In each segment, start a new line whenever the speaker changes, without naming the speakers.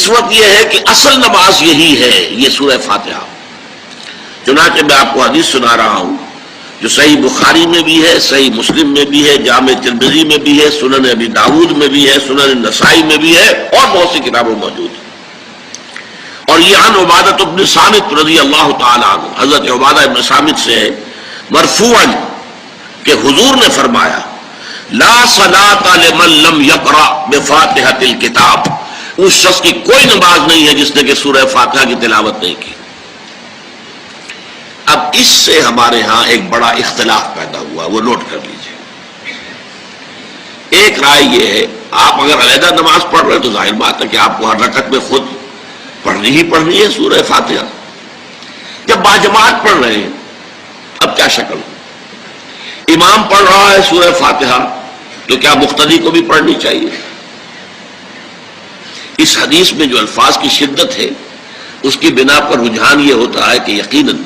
اس وقت یہ ہے کہ اصل نماز یہی ہے، یہ سورہ فاتحہ. چنانچہ میں آپ کو حدیث سنا رہا ہوں جو صحیح بخاری میں بھی ہے، صحیح مسلم میں بھی ہے، جامع ترمذی میں بھی ہے، سنن ابی داؤد میں بھی ہے، سنن نسائی میں بھی ہے، اور بہت سی کتابوں میں موجود ہے. اور یہ عن عبادہ بن صامت رضی اللہ تعالی عنہ، حضرت عبادہ بن صامت سے ہے مرفوعا کہ حضور نے فرمایا لا صلاۃ لمن لم یقرأ بفاتحۃ الکتاب، اس شخص کی کوئی نماز نہیں ہے جس نے کہ سورہ فاتحہ کی تلاوت نہیں کی. اب اس سے ہمارے ہاں ایک بڑا اختلاف پیدا ہوا، وہ نوٹ کر لیجئے. ایک رائے یہ ہے آپ اگر علیحدہ نماز پڑھ رہے ہیں تو ظاہر بات ہے کہ آپ کو ہر رکعت میں خود پڑھنی ہی پڑھنی ہے سورہ فاتحہ. جب باجماعت پڑھ رہے ہیں اب کیا شکل ہو؟ امام پڑھ رہا ہے سورہ فاتحہ تو کیا مقتدی کو بھی پڑھنی چاہیے؟ اس حدیث میں جو الفاظ کی شدت ہے اس کی بنا پر رجحان یہ ہوتا ہے کہ یقیناً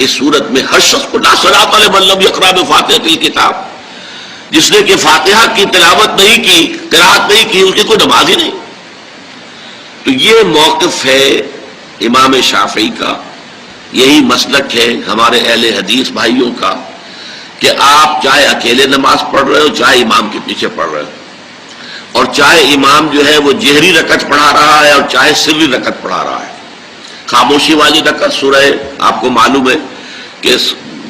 اس صورت میں ہر شخص کو لا صلاۃ لمن لم یقرأ بفاتحۃ الکتاب، جس نے کہ فاتحہ کی تلاوت نہیں کی، قرأت نہیں کی، اس کی کوئی نماز ہی نہیں. تو یہ موقف ہے امام شافعی کا، یہی مسلک ہے ہمارے اہل حدیث بھائیوں کا کہ آپ چاہے اکیلے نماز پڑھ رہے ہو، چاہے امام کے پیچھے پڑھ رہے ہو، اور چاہے امام جو ہے وہ جہری رکعت پڑھا رہا ہے اور چاہے سری رکعت پڑھا رہا ہے. خاموشی والی رکعت سورہ آپ کو معلوم ہے کہ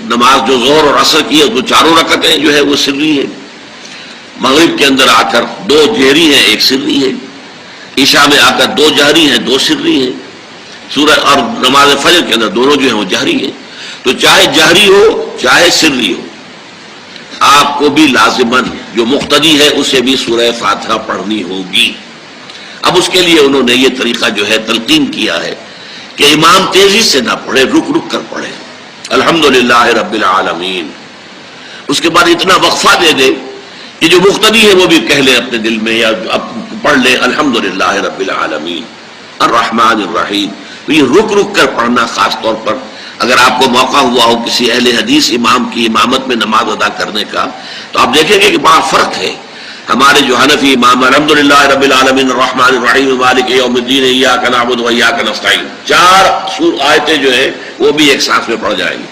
نماز جو ظہر اور عصر کی ہے وہ چاروں رکعتیں جو ہے وہ سری ہیں. مغرب کے اندر آ کر 2 جہری ہیں 1 سری ہے، عشاء میں آ کر 2 جہری ہیں 2 سری ہیں، سورہ اور نماز فجر کے اندر دونوں جو ہیں وہ جہری ہیں. تو چاہے جہری ہو چاہے سری ہو آپ کو بھی لازماً جو مقتدی ہے اسے بھی سورہ فاتحہ پڑھنی ہوگی. اب اس کے لیے انہوں نے یہ طریقہ جو ہے تلقین کیا ہے کہ امام تیزی سے نہ پڑھے، رک رک کر پڑھے الحمدللہ رب العالمین. اس کے بعد اتنا وقفہ دے دے کہ جو مقتدی ہے وہ بھی کہہ لے اپنے دل میں یا پڑھ لے الحمدللہ رب العالمین الرحمن الرحیم. تو یہ رک رک کر پڑھنا، خاص طور پر اگر آپ کو موقع ہوا ہو کسی اہل حدیث امام کی امامت میں نماز ادا کرنے کا، تو آپ دیکھیں گے کہ بڑا فرق ہے. ہمارے جو حنفی امام الحمدللہ رب العالمین الرحمن الرحیم مالک یوم الدین ایاک نعبد و ایاک نستعین 4 آیتیں جو ہیں وہ بھی ایک ساتھ میں پڑھ جائیں گی.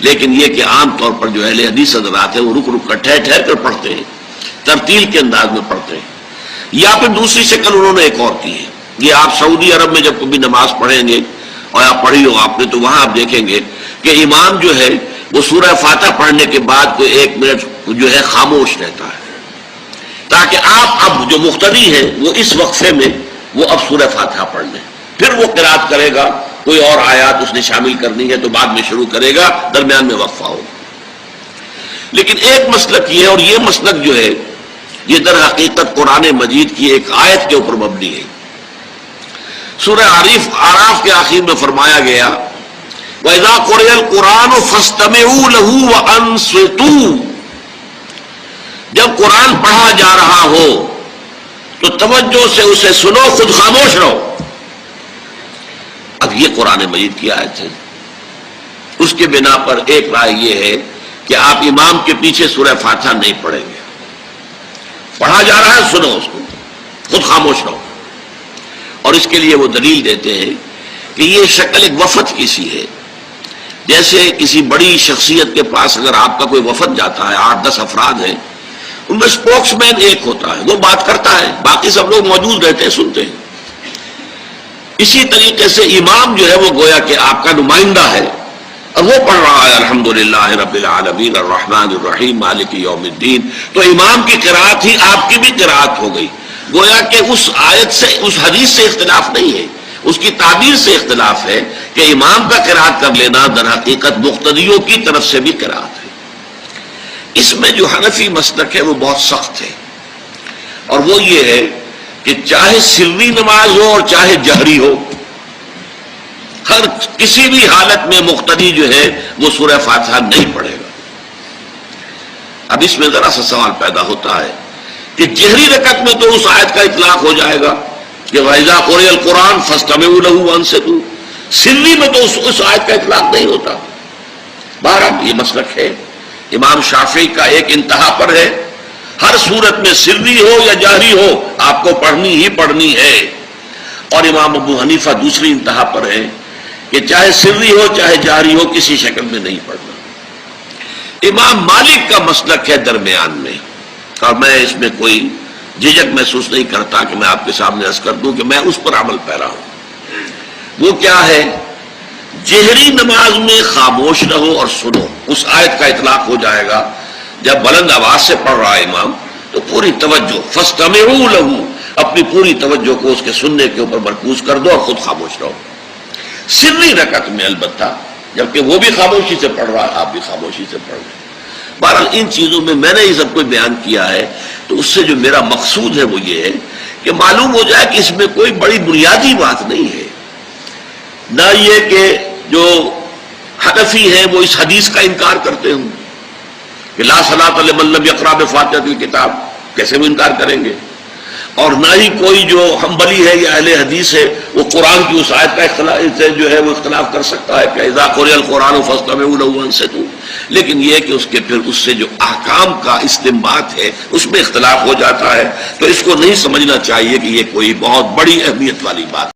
لیکن یہ کہ عام طور پر جو اہل حدیث حضرات ہیں وہ رک رک کر ٹھہر ٹھہر کر پڑھتے ہیں، ترتیل کے انداز میں پڑھتے ہیں. یا پھر دوسری شکل انہوں نے ایک اور کی ہے، یہ آپ سعودی عرب میں جب کبھی نماز پڑھیں گے اور آپ پڑھی ہو آپ نے تو وہاں آپ دیکھیں گے کہ امام جو ہے وہ سورہ فاتحہ پڑھنے کے بعد کوئی 1 منٹ جو ہے خاموش رہتا ہے تاکہ آپ اب جو مقتدی ہیں وہ اس وقفے میں وہ اب سورہ فاتحہ پڑھ لیں. پھر وہ قرات کرے گا، کوئی اور آیات اس نے شامل کرنی ہے تو بعد میں شروع کرے گا، درمیان میں وقفہ ہوگا. لیکن ایک مسلک یہ ہے، اور یہ مسلک جو ہے یہ در حقیقت قرآن مجید کی ایک آیت کے اوپر مبنی ہے. سورہ اعراف کے آخر میں فرمایا گیا وَإِذَا قُرِئَ الْقُرْآنُ فَاسْتَمِعُوا لَهُ وَأَنصِتُوا، جب قرآن پڑھا جا رہا ہو تو توجہ سے اسے سنو، خود خاموش رہو. اب یہ قرآن مجید کی آیت ہے. اس کے بنا پر ایک رائے یہ ہے کہ آپ امام کے پیچھے سورہ فاتحہ نہیں پڑھیں گے. پڑھا جا رہا ہے سنو اس کو، خود خاموش رہو. اور اس کے لیے وہ دلیل دیتے ہیں کہ یہ شکل ایک وفد کی سی ہے. جیسے کسی بڑی شخصیت کے پاس اگر آپ کا کوئی وفد جاتا ہے، 8-10 افراد ہیں، ان میں اسپوکس مین ایک ہوتا ہے، وہ بات کرتا ہے، باقی سب لوگ موجود رہتے ہیں، سنتے ہیں. اسی طریقے سے امام جو ہے وہ گویا کہ آپ کا نمائندہ ہے اور وہ پڑھ رہا ہے الحمدللہ رب العالمین الرحمن الرحیم مالک یوم الدین، تو امام کی قرات ہی آپ کی بھی قرات ہو گئی. گویا کہ اس آیت سے، اس حدیث سے اختلاف نہیں ہے، اس کی تعبیر سے اختلاف ہے کہ امام کا قرات کر لینا در حقیقت مقتدیوں کی طرف سے بھی قرات ہے. اس میں جو حنفی مسلک ہے وہ بہت سخت ہے، اور وہ یہ ہے کہ چاہے سری نماز ہو اور چاہے جہری ہو، ہر کسی بھی حالت میں مقتدی جو ہے وہ سورہ فاتحہ نہیں پڑھے گا. اب اس میں ذرا سا سوال پیدا ہوتا ہے کہ جہری رکعت میں تو اس آیت کا اطلاق ہو جائے گا کہ وَإِذَا قُرِئَ الْقُرْآنُ فَاسْتَمِعُوا لَهُ وَأَنصِتُوا، سری میں تو اس آیت کا اطلاق نہیں ہوتا. بہرحال یہ مسلک ہے امام شافعی کا، ایک انتہا پر ہے، ہر صورت میں سری ہو یا جہری ہو آپ کو پڑھنی ہی پڑھنی ہے. اور امام ابو حنیفہ دوسری انتہا پر ہے کہ چاہے سری ہو چاہے جاری ہو کسی شکل میں نہیں پڑھنا۔ امام مالک کا مسلک ہے درمیان میں، اور میں اس میں کوئی جھجک محسوس نہیں کرتا کہ میں آپ کے سامنے عرض کر دوں کہ میں اس پر عمل پیرا ہوں۔ وہ کیا ہے؟ جہری نماز میں خاموش رہو اور سنو، اس آیت کا اطلاق ہو جائے گا جب بلند آواز سے پڑھ رہا ہے امام تو پوری توجہ فاستمعوا لہ، اپنی پوری توجہ کو اس کے سننے کے اوپر مرکوز کر دو اور خود خاموش رہو۔ سری رکعت میں البتہ جبکہ وہ بھی خاموشی سے پڑھ رہا ہے، آپ بھی خاموشی سے پڑھ رہے ہیں۔ بہرحال ان چیزوں میں میں نے یہ سب کوئی بیان کیا ہے تو اس سے جو میرا مقصود ہے وہ یہ ہے کہ معلوم ہو جائے کہ اس میں کوئی بڑی بنیادی بات نہیں ہے، نہ یہ کہ جو حنفی ہیں وہ اس حدیث کا انکار کرتے ہوں کہ لا صلاۃ لمن لم یقرأ بفاتحۃ الکتاب، کیسے وہ انکار کریں گے، اور نہ ہی کوئی جو حنبلی ہے یا اہل حدیث ہے وہ قرآن کی اس آیت کا اختلاف سے جو ہے وہ اختلاف کر سکتا ہے کہ اذا قرئ القرآن فاستمعوا له وانصتوا، لیکن یہ کہ اس کے پھر اس سے جو احکام کا استنباط ہے اس میں اختلاف ہو جاتا ہے، تو اس کو نہیں سمجھنا چاہیے کہ یہ کوئی بہت بڑی اہمیت والی بات